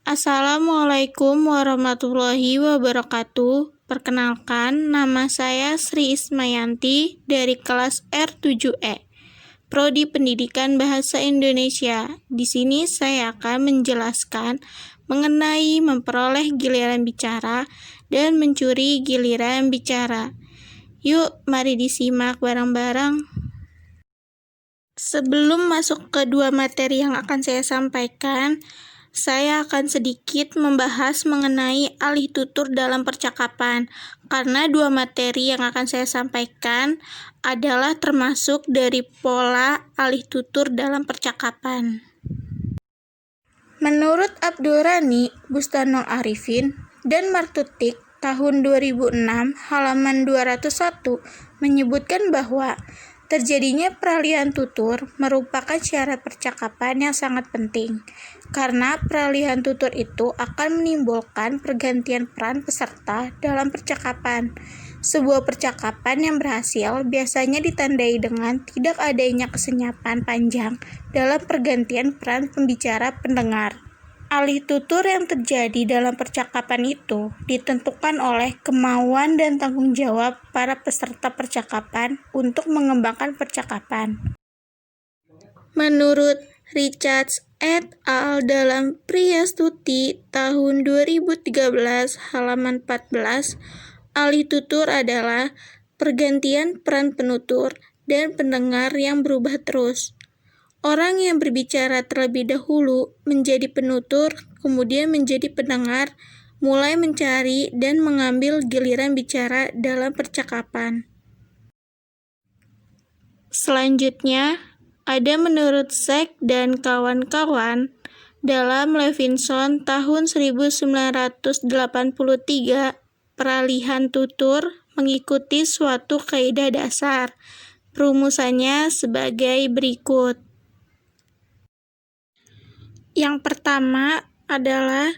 Assalamualaikum warahmatullahi wabarakatuh. Perkenalkan, nama saya Sri Ismayanti dari kelas R7E, Prodi Pendidikan Bahasa Indonesia. Di sini saya akan menjelaskan mengenai memperoleh giliran bicara dan mencuri giliran bicara. Yuk, mari disimak bareng-bareng. Sebelum masuk ke dua materi yang akan saya sampaikan, saya akan sedikit membahas mengenai alih tutur dalam percakapan, karena dua materi yang akan saya sampaikan adalah termasuk dari pola alih tutur dalam percakapan. Menurut Abdurrani Bustanul Arifin dan Martutik tahun 2006 halaman 201 menyebutkan bahwa terjadinya peralihan tutur merupakan syarat percakapan yang sangat penting, karena peralihan tutur itu akan menimbulkan pergantian peran peserta dalam percakapan. Sebuah percakapan yang berhasil biasanya ditandai dengan tidak adanya kesenyapan panjang dalam pergantian peran pembicara-pendengar. Alih tutur yang terjadi dalam percakapan itu ditentukan oleh kemauan dan tanggung jawab para peserta percakapan untuk mengembangkan percakapan. Menurut Richards et al. Dalam Priyastuti tahun 2013 halaman 14, alih tutur adalah pergantian peran penutur dan pendengar yang berubah terus. Orang yang berbicara terlebih dahulu menjadi penutur, kemudian menjadi pendengar, mulai mencari dan mengambil giliran bicara dalam percakapan. Selanjutnya, ada menurut Sek dan kawan-kawan dalam Levinson tahun 1983, peralihan tutur mengikuti suatu kaidah dasar. Rumusannya sebagai berikut. Yang pertama adalah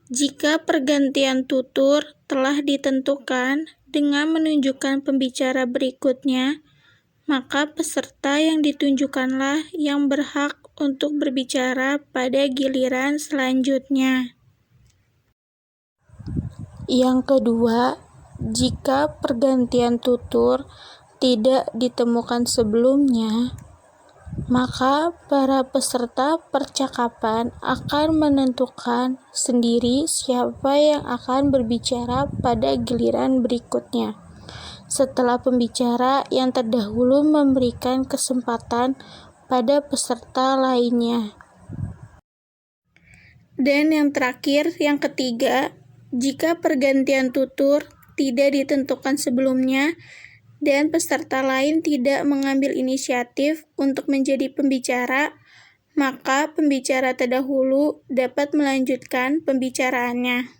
jika pergantian tutur telah ditentukan dengan menunjukkan pembicara berikutnya, maka peserta yang ditunjukkanlah yang berhak untuk berbicara pada giliran selanjutnya. Yang kedua, jika pergantian tutur tidak ditemukan sebelumnya, maka para peserta percakapan akan menentukan sendiri siapa yang akan berbicara pada giliran berikutnya, setelah pembicara yang terdahulu memberikan kesempatan pada peserta lainnya. Dan yang terakhir, yang ketiga, jika pergantian tutur tidak ditentukan sebelumnya, dan peserta lain tidak mengambil inisiatif untuk menjadi pembicara, maka pembicara terdahulu dapat melanjutkan pembicaraannya.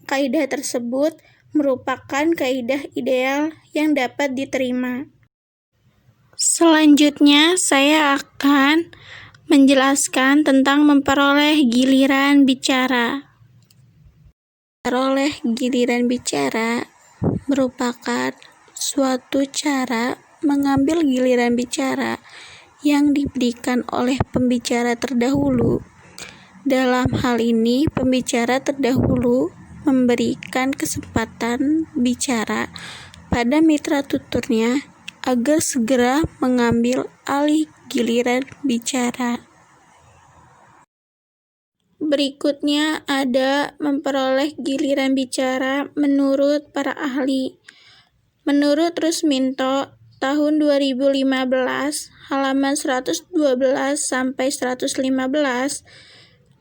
Kaidah tersebut merupakan kaidah ideal yang dapat diterima. Selanjutnya, saya akan menjelaskan tentang memperoleh giliran bicara. Memperoleh giliran bicara merupakan suatu cara mengambil giliran bicara yang diberikan oleh pembicara terdahulu. Dalam hal ini, pembicara terdahulu memberikan kesempatan bicara pada mitra tuturnya agar segera mengambil alih giliran bicara. Berikutnya ada memperoleh giliran bicara menurut para ahli. Menurut Rusminto tahun 2015 halaman 112 sampai 115,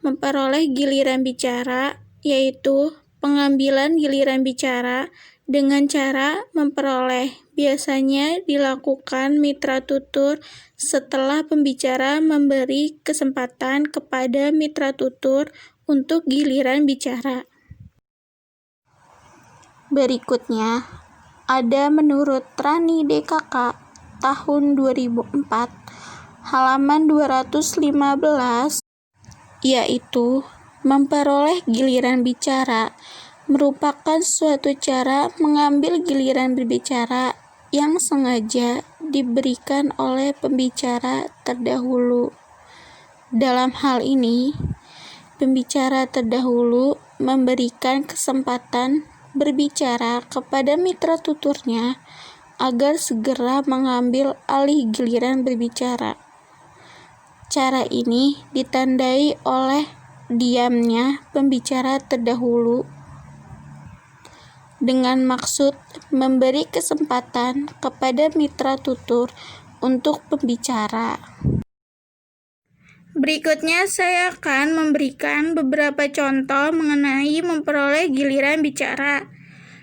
memperoleh giliran bicara yaitu pengambilan giliran bicara dengan cara memperoleh biasanya dilakukan mitra tutur setelah pembicara memberi kesempatan kepada mitra tutur untuk giliran bicara. Berikutnya ada menurut Rani DKK tahun 2004 halaman 215, yaitu memperoleh giliran bicara merupakan suatu cara mengambil giliran berbicara yang sengaja diberikan oleh pembicara terdahulu. Dalam hal ini, pembicara terdahulu memberikan kesempatan berbicara kepada mitra tuturnya agar segera mengambil alih giliran berbicara. Cara ini ditandai oleh diamnya pembicara terdahulu dengan maksud memberi kesempatan kepada mitra tutur untuk berbicara. Berikutnya saya akan memberikan beberapa contoh mengenai memperoleh giliran bicara.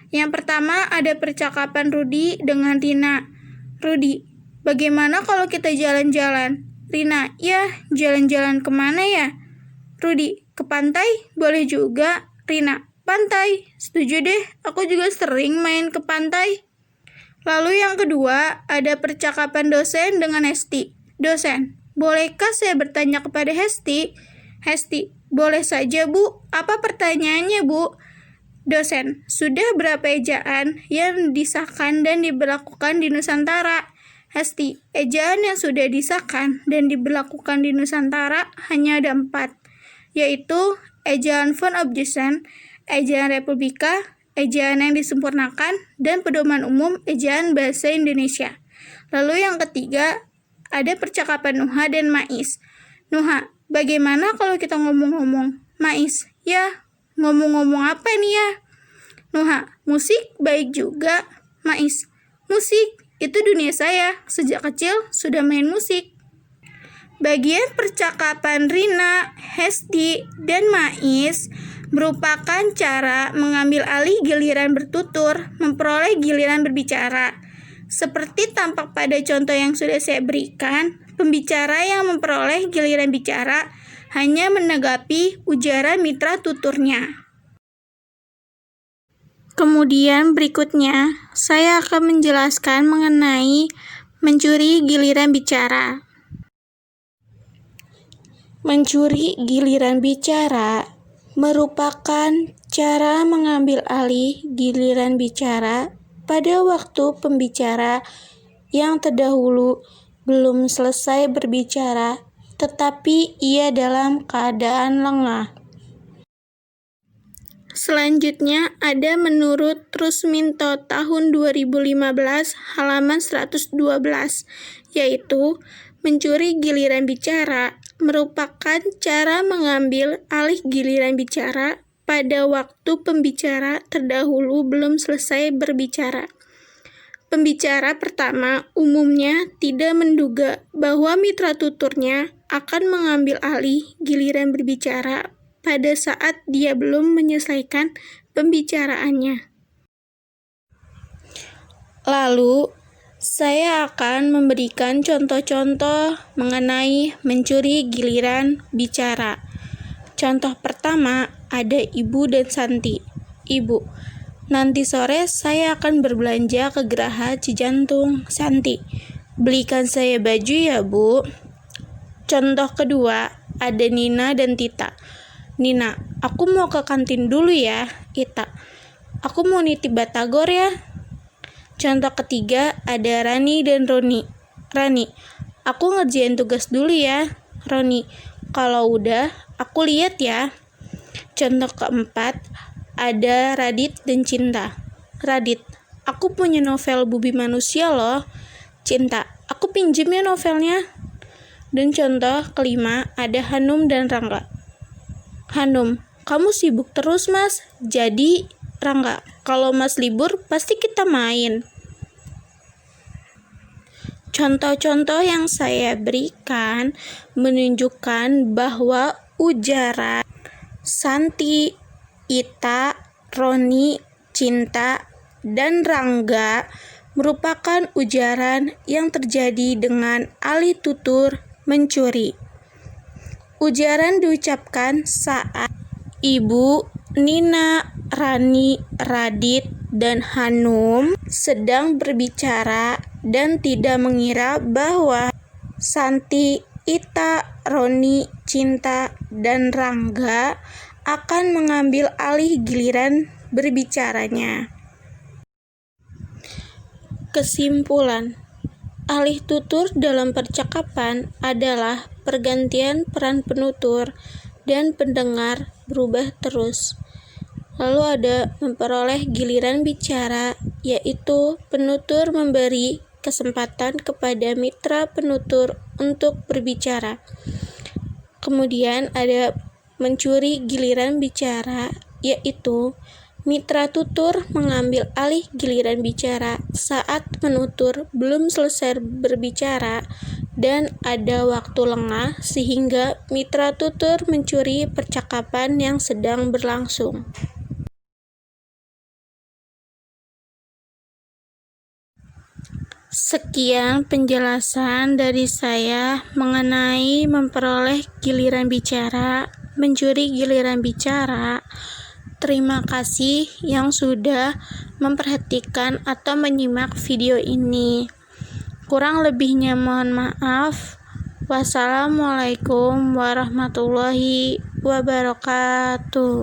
Yang pertama ada percakapan Rudi dengan Rina. Rudi, bagaimana kalau kita jalan-jalan? Rina, ya jalan-jalan kemana ya? Rudi, ke pantai? Boleh juga. Rina, pantai. Setuju deh, aku juga sering main ke pantai. Lalu yang kedua ada percakapan dosen dengan Hesti. Dosen, bolehkah saya bertanya kepada Hesti? Hesti, boleh saja Bu. Apa pertanyaannya Bu? Dosen, sudah berapa ejaan yang disahkan dan diberlakukan di Nusantara? Hesti, ejaan yang sudah disahkan dan diberlakukan di Nusantara hanya ada 4, yaitu ejaan von Objusen, ejaan Republika, ejaan yang disempurnakan, dan pedoman umum ejaan bahasa Indonesia. Lalu yang ketiga, ada percakapan Nuha dan Mais. Nuha, bagaimana kalau kita ngomong-ngomong? Mais, ya, ngomong-ngomong apa nih ya? Nuha, musik baik juga. Mais, musik, itu dunia saya. Sejak kecil sudah main musik. Bagian percakapan Rina, Hesti, dan Mais merupakan cara mengambil alih giliran bertutur, memperoleh giliran berbicara. Seperti tampak pada contoh yang sudah saya berikan, pembicara yang memperoleh giliran bicara hanya menanggapi ujaran mitra tuturnya. Kemudian berikutnya, saya akan menjelaskan mengenai mencuri giliran bicara. Mencuri giliran bicara merupakan cara mengambil alih giliran bicara pada waktu pembicara yang terdahulu belum selesai berbicara, tetapi ia dalam keadaan lengah. Selanjutnya ada menurut Rusminto tahun 2015 halaman 112, yaitu mencuri giliran bicara merupakan cara mengambil alih giliran bicara pada waktu pembicara terdahulu belum selesai berbicara. Pembicara pertama umumnya tidak menduga bahwa mitra tuturnya akan mengambil alih giliran berbicara pada saat dia belum menyelesaikan pembicaraannya. Lalu, saya akan memberikan contoh-contoh mengenai mencuri giliran bicara. Contoh pertama, ada Ibu dan Santi. Ibu, nanti sore saya akan berbelanja ke Geraha Cijantung. Santi, belikan saya baju ya Bu. Contoh kedua, ada Nina dan Tita. Nina, aku mau ke kantin dulu ya. Ita, aku mau nitip batagor ya. Contoh ketiga ada Rani dan Roni. Rani, aku ngerjain tugas dulu ya. Roni, kalau udah aku lihat ya. Contoh keempat ada Radit dan Cinta. Radit, aku punya novel Bubi Manusia loh. Cinta, aku pinjem ya novelnya. Dan contoh kelima ada Hanum dan Rangga. Hanum, kamu sibuk terus Mas. Jadi Rangga, kalau Mas libur pasti kita main. Contoh-contoh yang saya berikan menunjukkan bahwa ujaran Santi, Ita, Roni, Cinta, dan Rangga merupakan ujaran yang terjadi dengan alih tutur mencuri. Ujaran diucapkan saat Ibu, Nina, Rani, Radit, dan Hanum sedang berbicara dan tidak mengira bahwa Santi, Ita, Roni, Cinta, dan Rangga akan mengambil alih giliran berbicaranya. Kesimpulan, alih tutur dalam percakapan adalah pergantian peran penutur dan pendengar berubah terus. Lalu ada memperoleh giliran bicara, yaitu penutur memberi kesempatan kepada mitra penutur untuk berbicara. Kemudian ada mencuri giliran bicara, yaitu mitra tutur mengambil alih giliran bicara saat penutur belum selesai berbicara dan ada waktu lengah sehingga mitra tutur mencuri percakapan yang sedang berlangsung. Sekian penjelasan dari saya mengenai memperoleh giliran bicara, mencuri giliran bicara. Terima kasih yang sudah memperhatikan atau menyimak video ini. Kurang lebihnya mohon maaf. Wassalamualaikum warahmatullahi wabarakatuh.